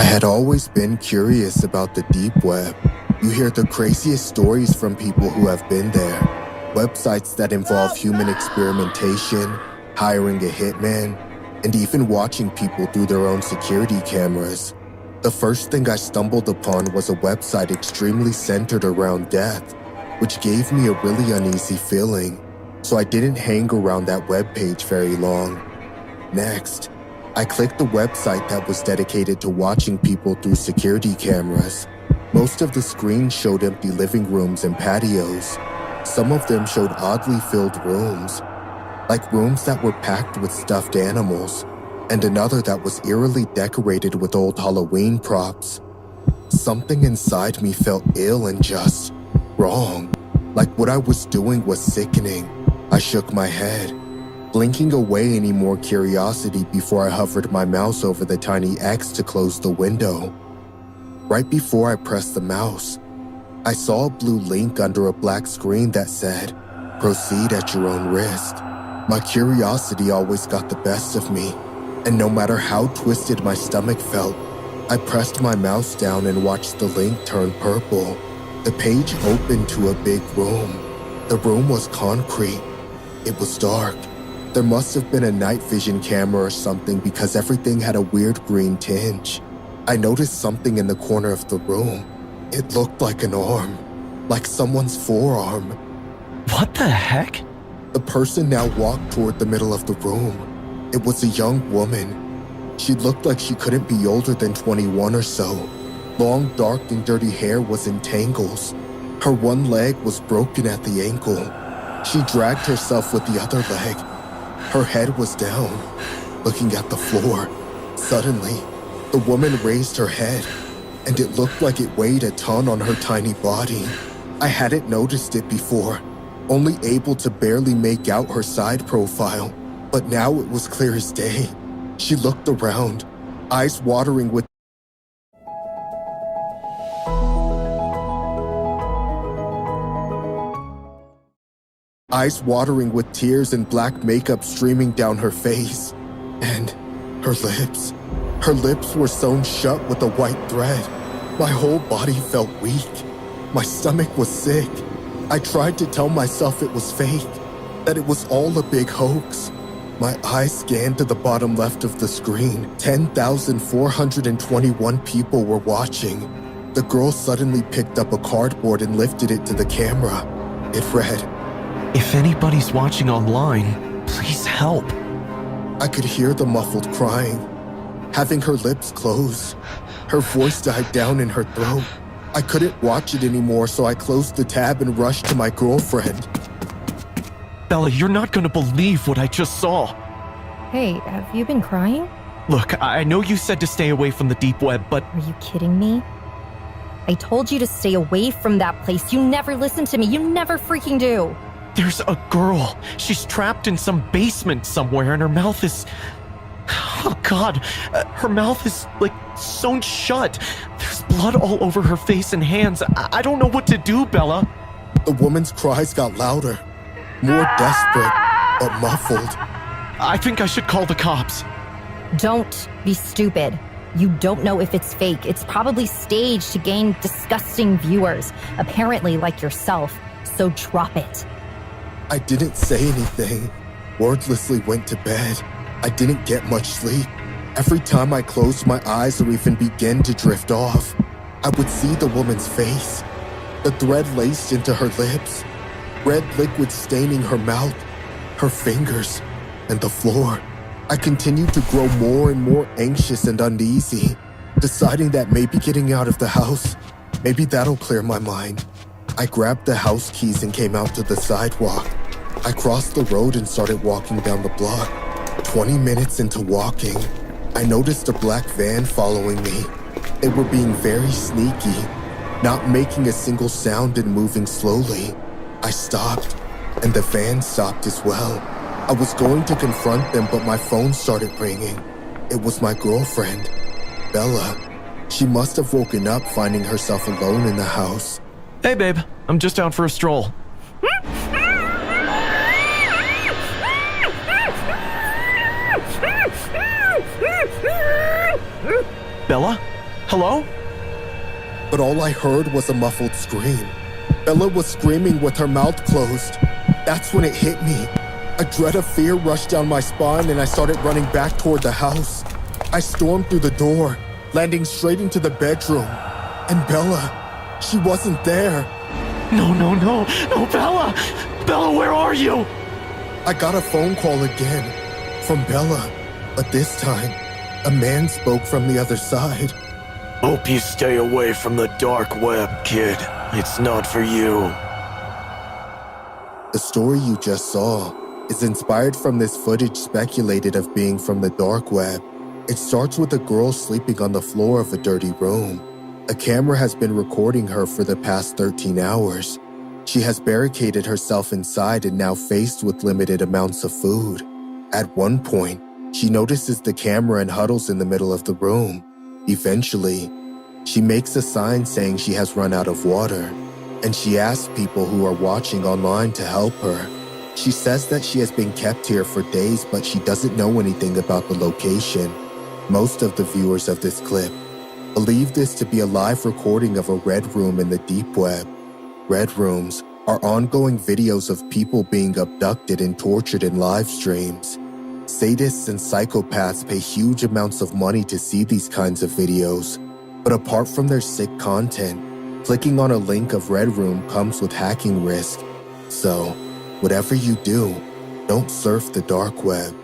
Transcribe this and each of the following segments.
I had always been curious about the deep web. You hear the craziest stories from people who have been there. Websites that involve human experimentation, hiring a hitman, and even watching people through their own security cameras. The first thing I stumbled upon was a website extremely centered around death, which gave me a really uneasy feeling, so I didn't hang around that webpage very long. Next, I clicked the website that was dedicated to watching people through security cameras. Most of the screens showed empty living rooms and patios. Some of them showed oddly filled rooms, like rooms that were packed with stuffed animals, and another that was eerily decorated with old Halloween props. Something inside me felt ill and just wrong, like what I was doing was sickening. I shook my head, blinking away any more curiosity before I hovered my mouse over the tiny X to close the window. Right before I pressed the mouse, I saw a blue link under a black screen that said, "Proceed at your own risk." My curiosity always got the best of me, and no matter how twisted my stomach felt, I pressed my mouse down and watched the link turn purple. The page opened to a big room. The room was concrete. It was dark. There must have been a night vision camera or something because everything had a weird green tinge. I noticed something in the corner of the room. It looked like an arm, like someone's forearm. What the heck? The person now walked toward the middle of the room. It was a young woman. She looked like she couldn't be older than 21 or so. Long, dark, and dirty hair was in tangles. Her one leg was broken at the ankle. She dragged herself with the other leg. Her head was down, looking at the floor. Suddenly, the woman raised her head, and it looked like it weighed a ton on her tiny body. I hadn't noticed it before, only able to barely make out her side profile, but now it was clear as day. She looked around, eyes watering with tears and black makeup streaming down her face. And her lips. Her lips were sewn shut with a white thread. My whole body felt weak. My stomach was sick. I tried to tell myself it was fake, that it was all a big hoax. My eyes scanned to the bottom left of the screen. 10,421 people were watching. The girl suddenly picked up a cardboard and lifted it to the camera. It read, If anybody's watching online, please help. I could hear the muffled crying. Having her lips closed, her voice died down in her throat. I couldn't watch it anymore, so I closed the tab and rushed to my girlfriend. Bella, you're not gonna believe what I just saw. Hey, have you been crying? Look, I know you said to stay away from the deep web, but Are you kidding me? I told you to stay away from that place. You never listen to me. You never freaking do. there's a girl. She's trapped in some basement somewhere, and her mouth is... Oh God, her mouth is like sewn shut. There's blood all over her face and hands. I don't know what to do, Bella. The woman's cries got louder, more desperate, but muffled. I think I should call the cops. Don't be stupid. You don't know if it's fake. It's probably staged to gain disgusting viewers, apparently like yourself. So drop it. I didn't say anything, wordlessly went to bed. I didn't get much sleep. Every time I closed my eyes or even began to drift off, I would see the woman's face, the thread laced into her lips, red liquid staining her mouth, her fingers, and the floor. I continued to grow more and more anxious and uneasy, deciding that maybe getting out of the house, maybe that'll clear my mind. I grabbed the house keys and came out to the sidewalk. I crossed the road and started walking down the block. 20 minutes into walking, I noticed a black van following me. They were being very sneaky, not making a single sound and moving slowly. I stopped, and the van stopped as well. I was going to confront them, but my phone started ringing. It was my girlfriend, Bella. She must have woken up finding herself alone in the house. Hey babe, I'm just out for a stroll. Bella? Hello? But all I heard was a muffled scream. Bella was screaming with her mouth closed. That's when it hit me. A dread of fear rushed down my spine and I started running back toward the house. I stormed through the door, landing straight into the bedroom. And Bella, she wasn't there. No, Bella! Bella, where are you? I got a phone call again from Bella, but this time, a man spoke from the other side. Hope you stay away from the dark web, kid. It's not for you. The story you just saw is inspired from this footage speculated of being from the dark web. It starts with a girl sleeping on the floor of a dirty room. A camera has been recording her for the past 13 hours. She has barricaded herself inside and now faced with limited amounts of food. At one point, she notices the camera and huddles in the middle of the room. Eventually, she makes a sign saying she has run out of water, and she asks people who are watching online to help her. She says that she has been kept here for days, but she doesn't know anything about the location. Most of the viewers of this clip believe this to be a live recording of a red room in the deep web. Red rooms are ongoing videos of people being abducted and tortured in live streams. Sadists and psychopaths pay huge amounts of money to see these kinds of videos. But apart from their sick content, clicking on a link of Red Room comes with hacking risk. So, whatever you do, don't surf the dark web.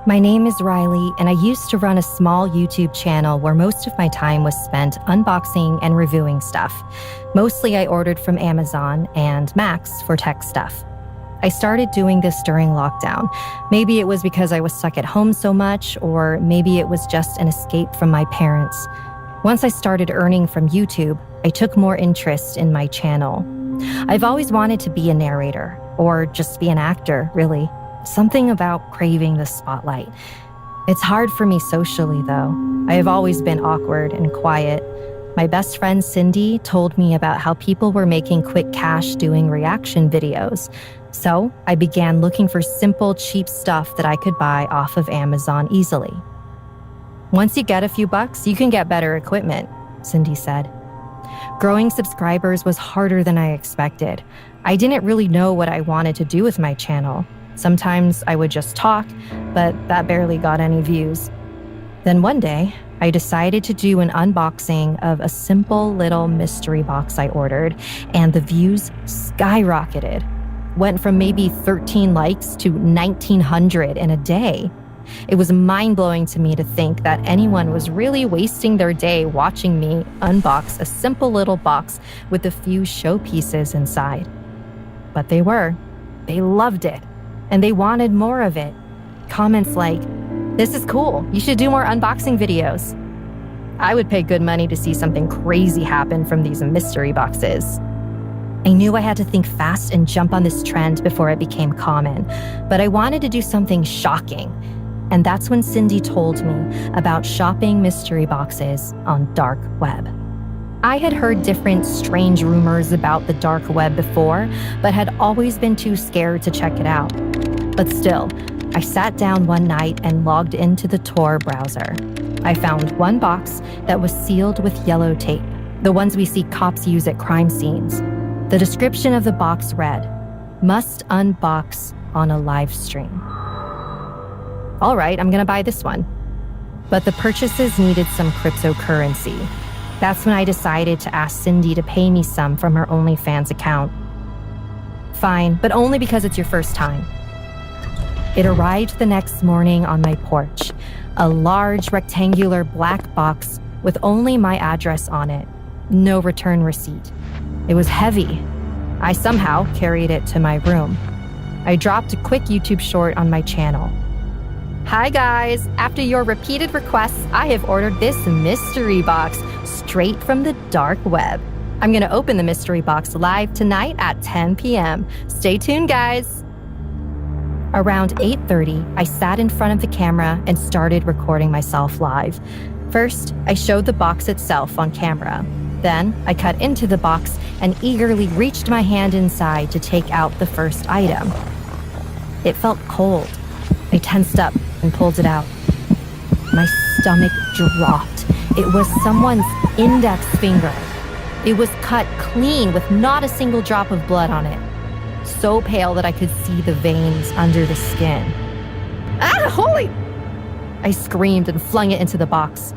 My name is Riley, and I used to run a small YouTube channel where most of my time was spent unboxing and reviewing stuff. Mostly I ordered from Amazon and Max for tech stuff. I started doing this during lockdown. Maybe it was because I was stuck at home so much, or maybe it was just an escape from my parents. Once I started earning from YouTube, I took more interest in my channel. I've always wanted to be a narrator, or just be an actor, really. Something about craving the spotlight. It's hard for me socially, though. I have always been awkward and quiet. My best friend Cindy told me about how people were making quick cash doing reaction videos. So I began looking for simple, cheap stuff that I could buy off of Amazon easily. Once you get a few bucks, you can get better equipment, Cindy said. Growing subscribers was harder than I expected. I didn't really know what I wanted to do with my channel. Sometimes I would just talk, but that barely got any views. Then one day, I decided to do an unboxing of a simple little mystery box I ordered, and the views skyrocketed. Went from maybe 13 likes to 1,900 in a day. It was mind-blowing to me to think that anyone was really wasting their day watching me unbox a simple little box with a few showpieces inside. But they were. They loved it. And they wanted more of it. Comments like, "This is cool, you should do more unboxing videos." I would pay good money to see something crazy happen from these mystery boxes. I knew I had to think fast and jump on this trend before it became common, but I wanted to do something shocking. And that's when Cindy told me about shopping mystery boxes on dark web. I had heard different strange rumors about the dark web before, but had always been too scared to check it out. But still, I sat down one night and logged into the Tor browser. I found one box that was sealed with yellow tape, the ones we see cops use at crime scenes. The description of the box read, "Must unbox on a live stream." All right, I'm gonna buy this one. But the purchases needed some cryptocurrency. That's when I decided to ask Cindy to pay me some from her OnlyFans account. Fine, but only because it's your first time. It arrived the next morning on my porch, a large rectangular black box with only my address on it, no return receipt. It was heavy. I somehow carried it to my room. I dropped a quick YouTube short on my channel. "Hi guys, after your repeated requests, I have ordered this mystery box straight from the dark web. I'm gonna open the mystery box live tonight at 10 p.m. Stay tuned, guys." Around 8:30, I sat in front of the camera and started recording myself live. First, I showed the box itself on camera. Then I cut into the box and eagerly reached my hand inside to take out the first item. It felt cold. I tensed up and pulled it out. My stomach dropped. It was someone's index finger. It was cut clean with not a single drop of blood on it. So pale that I could see the veins under the skin. Ah, holy! I screamed and flung it into the box.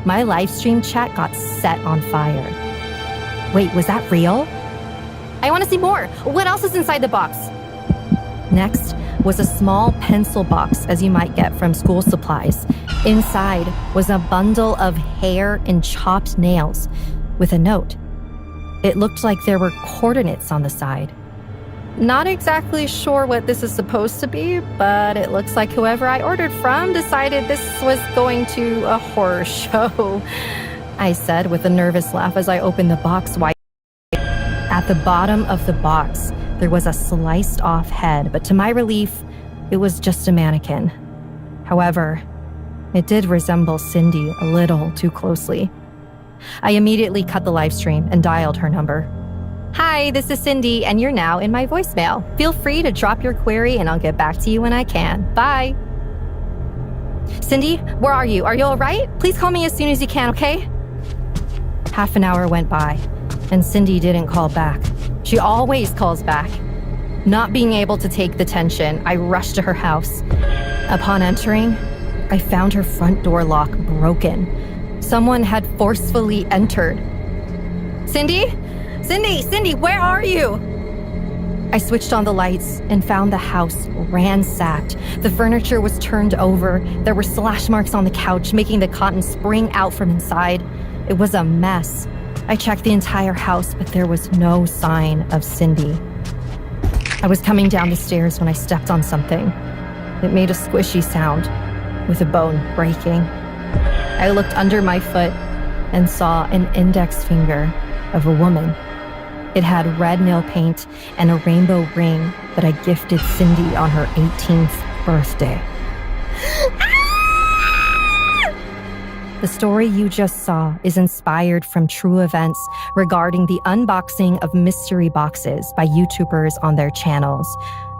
My live stream chat got set on fire. Wait, was that real? I want to see more. What else is inside the box? Next was a small pencil box, as you might get from school supplies. Inside was a bundle of hair and chopped nails with a note. It looked like there were coordinates on the side. Not exactly sure what this is supposed to be, but it looks like whoever I ordered from decided this was going to a horror show, I said with a nervous laugh as I opened the box wide. At the bottom of the box, there was a sliced off head, but to my relief, it was just a mannequin. However, it did resemble Cindy a little too closely. I immediately cut the live stream and dialed her number. Hi, this is Cindy, and you're now in my voicemail. Feel free to drop your query and I'll get back to you when I can. Bye. Cindy, where are you? Are you all right? Please call me as soon as you can, okay? Half an hour went by, and Cindy didn't call back. She always calls back. Not being able to take the tension, I rushed to her house. Upon entering, I found her front door lock broken. Someone had forcefully entered. Cindy? Cindy, where are you? I switched on the lights and found the house ransacked. The furniture was turned over. There were slash marks on the couch, making the cotton spring out from inside. It was a mess. I checked the entire house, but there was no sign of Cindy. I was coming down the stairs when I stepped on something. It made a squishy sound, with a bone breaking. I looked under my foot and saw an index finger of a woman. It had red nail paint and a rainbow ring that I gifted Cindy on her 18th birthday. The story you just saw is inspired from true events regarding the unboxing of mystery boxes by YouTubers on their channels.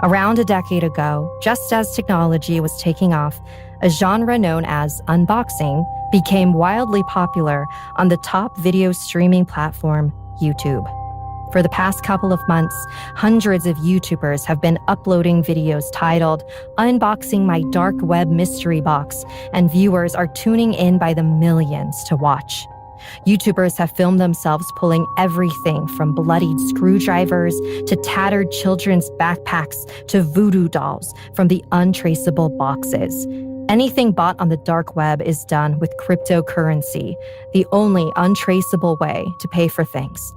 Around a decade ago, just as technology was taking off, a genre known as unboxing became wildly popular on the top video streaming platform, YouTube. For the past couple of months, hundreds of YouTubers have been uploading videos titled Unboxing My Dark Web Mystery Box, and viewers are tuning in by the millions to watch. YouTubers have filmed themselves pulling everything from bloodied screwdrivers to tattered children's backpacks to voodoo dolls from the untraceable boxes. Anything bought on the dark web is done with cryptocurrency, the only untraceable way to pay for things.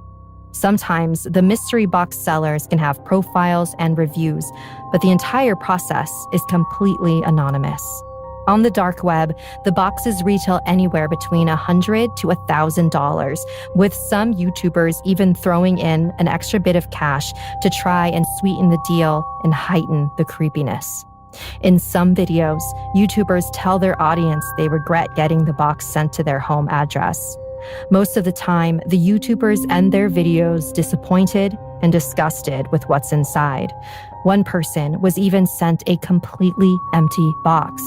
Sometimes the mystery box sellers can have profiles and reviews, but the entire process is completely anonymous. On the dark web, the boxes retail anywhere between $100 to $1,000, with some YouTubers even throwing in an extra bit of cash to try and sweeten the deal and heighten the creepiness. In some videos, YouTubers tell their audience they regret getting the box sent to their home address. Most of the time, the YouTubers end their videos disappointed and disgusted with what's inside. One person was even sent a completely empty box.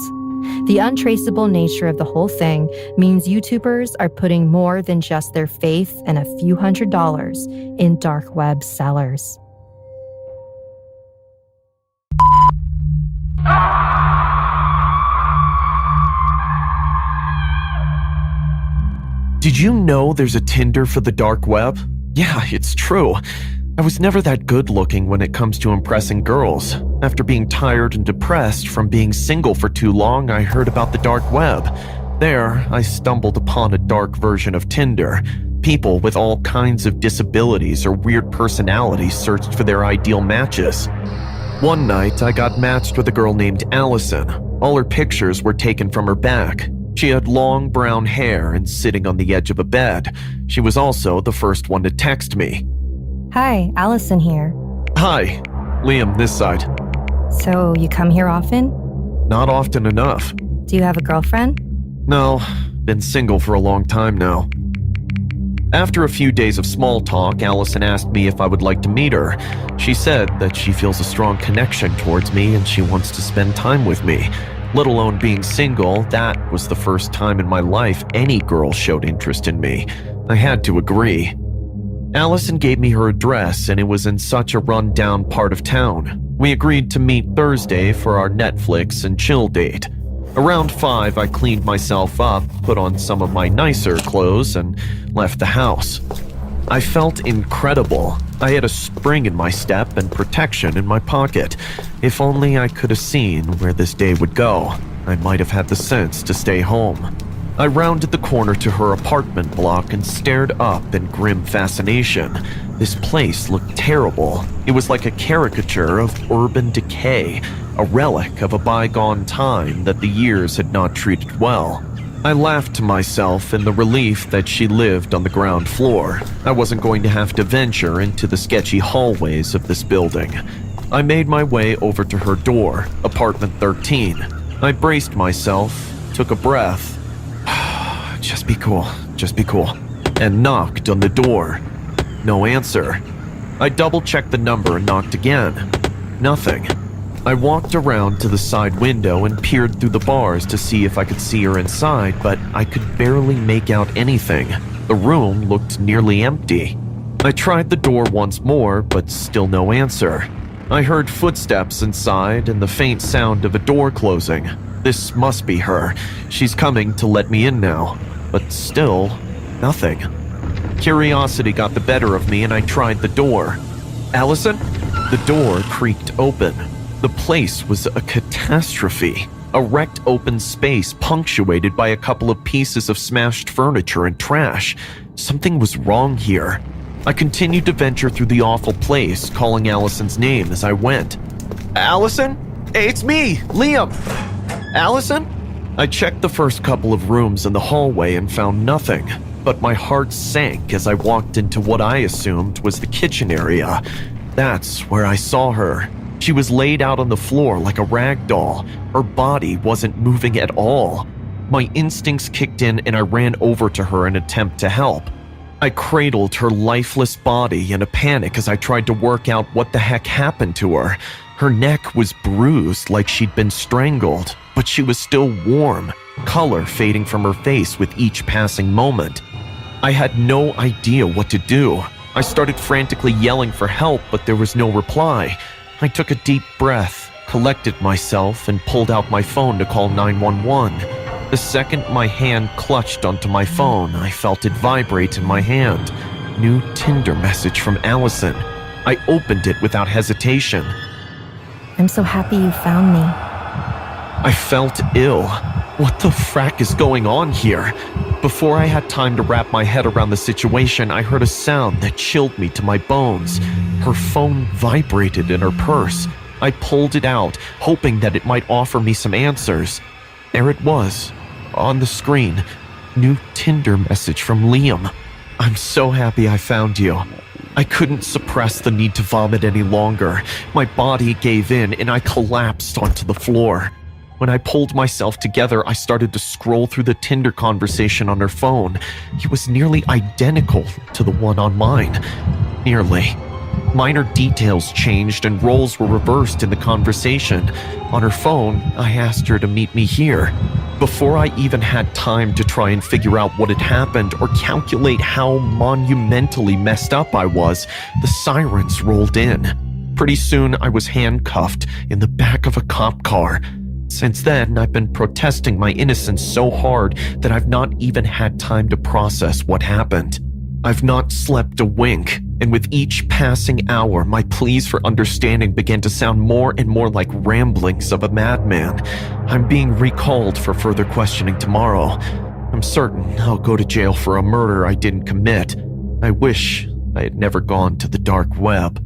The untraceable nature of the whole thing means YouTubers are putting more than just their faith and a few $100s in dark web sellers. Did you know there's a Tinder for the dark web? Yeah, it's true. I was never that good looking when it comes to impressing girls. After being tired and depressed from being single for too long, I heard about the dark web. There, I stumbled upon a dark version of Tinder. People with all kinds of disabilities or weird personalities searched for their ideal matches. One night, I got matched with a girl named Allison. All her pictures were taken from her back. She had long brown hair and sitting on the edge of a bed. She was also the first one to text me. Hi, Allison here. Hi, Liam this side. So you come here often? Not often enough. Do you have a girlfriend? No, been single for a long time now. After a few days of small talk, Allison asked me if I would like to meet her. She said that she feels a strong connection towards me and she wants to spend time with me. Let alone being single, that was the first time in my life any girl showed interest in me. I had to agree. Allison gave me her address and it was in such a run-down part of town. We agreed to meet Thursday for our Netflix and chill date. Around 5, I cleaned myself up, put on some of my nicer clothes, and left the house. I felt incredible. I had a spring in my step and protection in my pocket. If only I could have seen where this day would go, I might have had the sense to stay home. I rounded the corner to her apartment block and stared up in grim fascination. This place looked terrible. It was like a caricature of urban decay, a relic of a bygone time that the years had not treated well. I laughed to myself in the relief that she lived on the ground floor. I wasn't going to have to venture into the sketchy hallways of this building. I made my way over to her door, apartment 13. I braced myself, took a breath. Just be cool, and knocked on the door. No answer. I double-checked the number and knocked again. Nothing. I walked around to the side window and peered through the bars to see if I could see her inside, but I could barely make out anything. The room looked nearly empty. I tried the door once more, but still no answer. I heard footsteps inside and the faint sound of a door closing. This must be her. She's coming to let me in now. But still, nothing. Curiosity got the better of me and I tried the door. Allison? The door creaked open. The place was a catastrophe. A wrecked open space punctuated by a couple of pieces of smashed furniture and trash. Something was wrong here. I continued to venture through the awful place, calling Allison's name as I went. Allison? Hey, it's me, Liam. Allison? I checked the first couple of rooms in the hallway and found nothing, but my heart sank as I walked into what I assumed was the kitchen area. That's where I saw her. She was laid out on the floor like a rag doll. Her body wasn't moving at all. My instincts kicked in and I ran over to her in an attempt to help. I cradled her lifeless body in a panic as I tried to work out what the heck happened to her. Her neck was bruised like she'd been strangled, but she was still warm, color fading from her face with each passing moment. I had no idea what to do. I started frantically yelling for help, but there was no reply. I took a deep breath, collected myself, and pulled out my phone to call 911. The second my hand clutched onto my phone, I felt it vibrate in my hand. New Tinder message from Allison. I opened it without hesitation. I'm so happy you found me. I felt ill. What the frack is going on here? Before I had time to wrap my head around the situation, I heard a sound that chilled me to my bones. Her phone vibrated in her purse. I pulled it out, hoping that it might offer me some answers. There it was, on the screen. New Tinder message from Liam. I'm so happy I found you. I couldn't suppress the need to vomit any longer. My body gave in and I collapsed onto the floor. When I pulled myself together, I started to scroll through the Tinder conversation on her phone. It was nearly identical to the one on mine. Nearly. Minor details changed and roles were reversed in the conversation. On her phone, I asked her to meet me here. Before I even had time to try and figure out what had happened or calculate how monumentally messed up I was, the sirens rolled in. Pretty soon, I was handcuffed in the back of a cop car. Since then, I've been protesting my innocence so hard that I've not even had time to process what happened. I've not slept a wink, and with each passing hour, my pleas for understanding began to sound more and more like ramblings of a madman. I'm being recalled for further questioning tomorrow. I'm certain I'll go to jail for a murder I didn't commit. I wish I had never gone to the dark web.